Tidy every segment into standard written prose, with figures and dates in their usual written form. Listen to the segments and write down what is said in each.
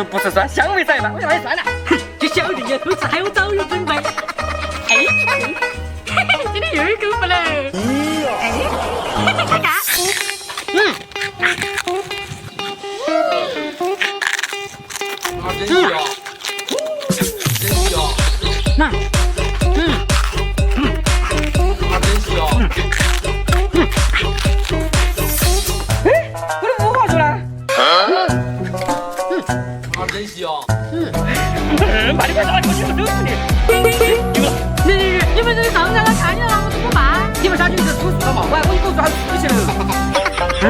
吃不吃蒜，香味在吧？我要来算了。就晓得你偷吃还要早有准备。哎，今天又有狗不喽？哎，看看，啊，真香，真香，那，啊，真香。我的五花肉呢？啊，真香。把你快拿过去，我都死你！你们这个上山了看见了，我怎么办？你们下去是出事了嘛？我一口抓出去了。我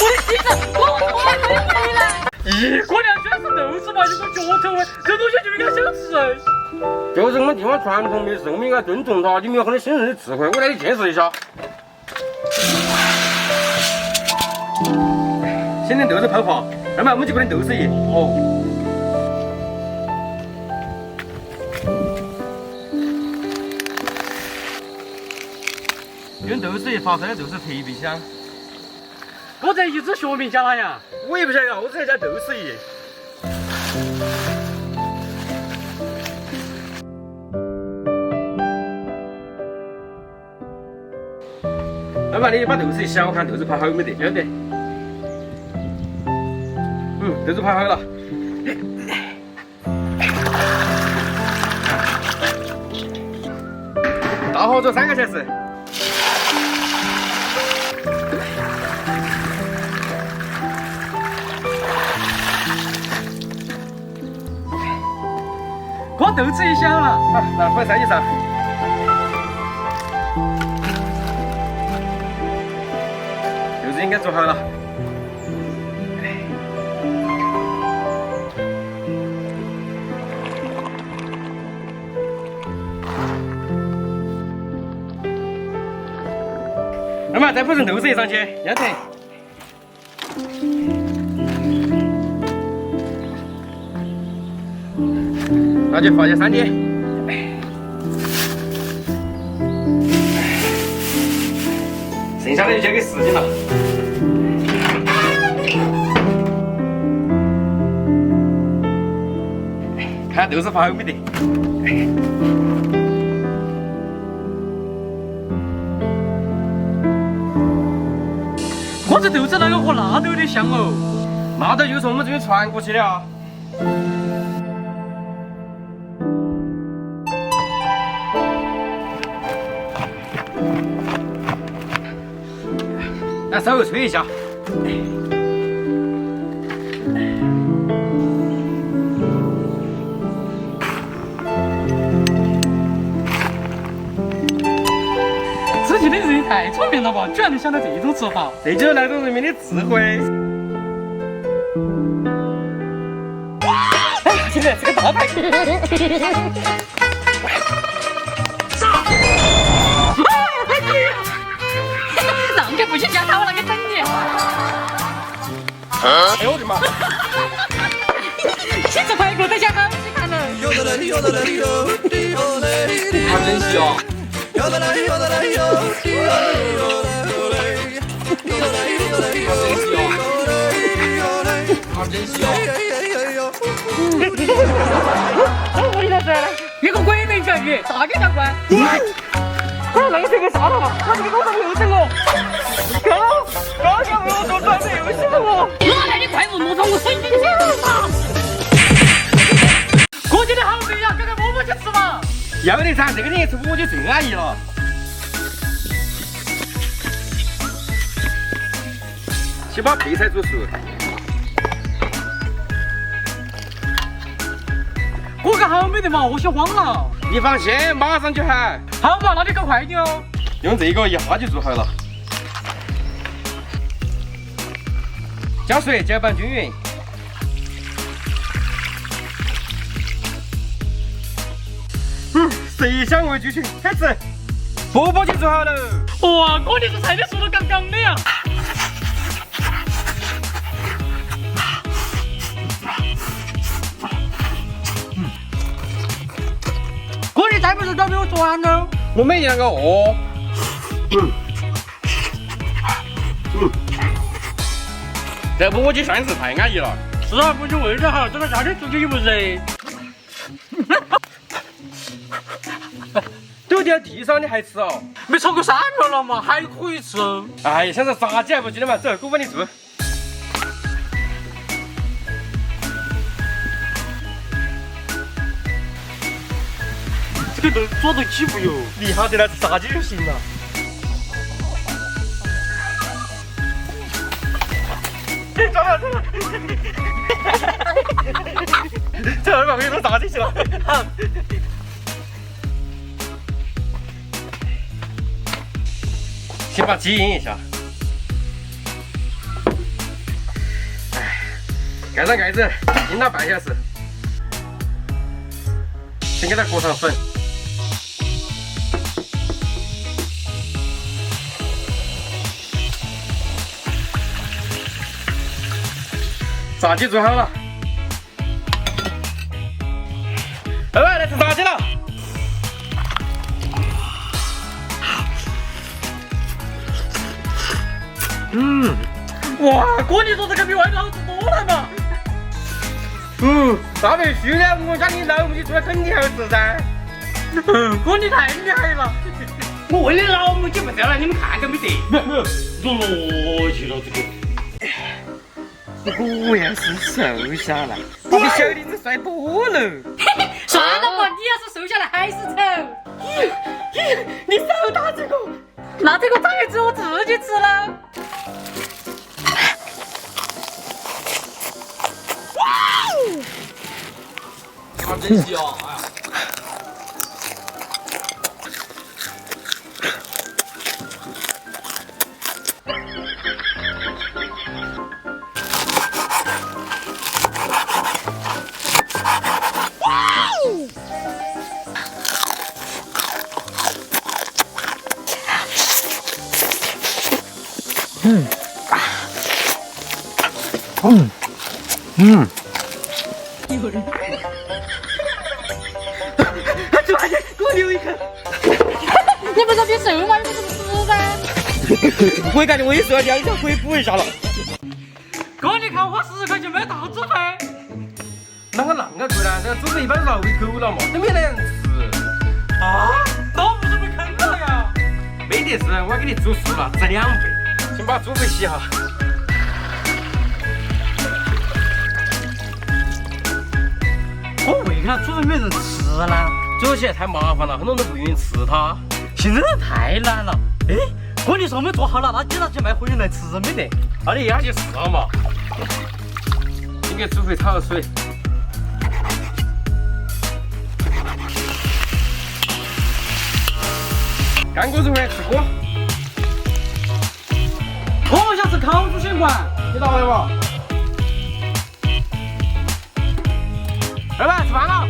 的妻子，我还没回来。咦，过年居然是豆子嘛？有个脚头哎，这东西就应该想吃哎。就是我们地方传统的事，我们应该尊重它。你们有很多新人的智慧，我来见识一下。先点豆子泡泡，要不然我们就给点豆豉液。哦。用豆豉液发出来的豆豉特别香。我这一直学名叫哪样？我也不晓得，我只叫豆豉液。老板，你把豆豉一小看豆子泡好没得？晓得。豆子泡好了。大火煮3个小时。我豆子也小了。好，那火上一上。豆子应该煮好了。那么再铺上豆豉液上去，要得。那就放下3点。剩下的就交给司机了。看豆豉泡好没得？我这豆子那个和辣都有点香哦。那都就是我们这边传过去的啊。来，稍微吹一下。之前的人太聪明了吧，居然能想到这种吃法。这就是那种人民的智慧。哎呀，现在这个大牌。让开不许叫他，我那个整你。哎呦我的妈！其实排骨都想好吃看了。啊，真香。啊，真香。我回来噻，一个鬼门全鱼，大检察官。那个这个啥了嘛？他这个给我当流程哦。刚刚为我做转的游戏了我。哪来的怪物摸着我水晶球？过节的好肥呀，赶快摸摸去吃嘛。要得噻，这个年头我就最安逸了。先把配菜煮熟。我看好没得嘛，我先慌了。你放心，马上就好。好嘛，那你搞快点哦。用这个一下就做好了。加水，搅拌均匀。色香味俱全，开始。钵钵就做好了。哇，我这菜的速度刚刚的呀。我的菜不是早被我做完了。我没那个哦。这钵钵鸡算是太安逸了，是啊，不就为了哈，这个夏天出去又不热。丢掉地上你还吃哦？没超过3秒了嘛，还可以吃。哎呀，想着炸鸡还不记得嘛？走，我帮你做。这个做得起不哟？你下得来吃炸鸡就行了。走了走了，这二把我给弄炸鸡去了。先把鸡腌一下。盖上盖子，腌它半小时。先给它裹上粉。炸鸡做好了，二娃来吃炸鸡了。哇，哥你做这个比外头好吃多了嘛！那必须的，我家里老母鸡做的肯定好吃噻。哥你太厉害了！我为了老母鸡不在了，你们看看没得？没有，有逻辑了这个。我要是瘦下来，比小李子帅多了。算了吧，你要是瘦下来还是丑。你少打这个。那这个炸鱼只有我自己吃了。啊，真香！哎呀，给我留一口。你不是比瘦吗？你不是吃噻？我感觉我也是要两条可以补一下了。哥你看花10块钱买大猪排，啷个可以呢？这个猪排一般都拿喂狗了嘛，都没那样吃。啊，那不是被坑了呀？没得事，我给你煮熟了，值2倍。先把猪排洗哈。我为啥猪排没人吃呢？煮起来太麻烦了，很多人都不愿意吃它。现在人太难了。哎，哥你说没做好了，那警察去买回去来吃没得？那你压去试嘛。先给猪排焯水。干锅猪排吃锅。我想吃烤猪血管，你拿来吧。二娃吃饭了。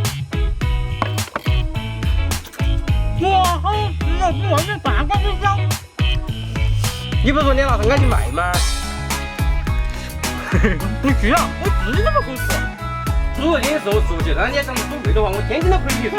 哇，好吃啊，比外面饭馆都香。你不是说你拿上赶去卖吗？不需要，我自己都不可以吃。煮这些时候熟悉，但是你要想煮贵的话，我天天都可以吃。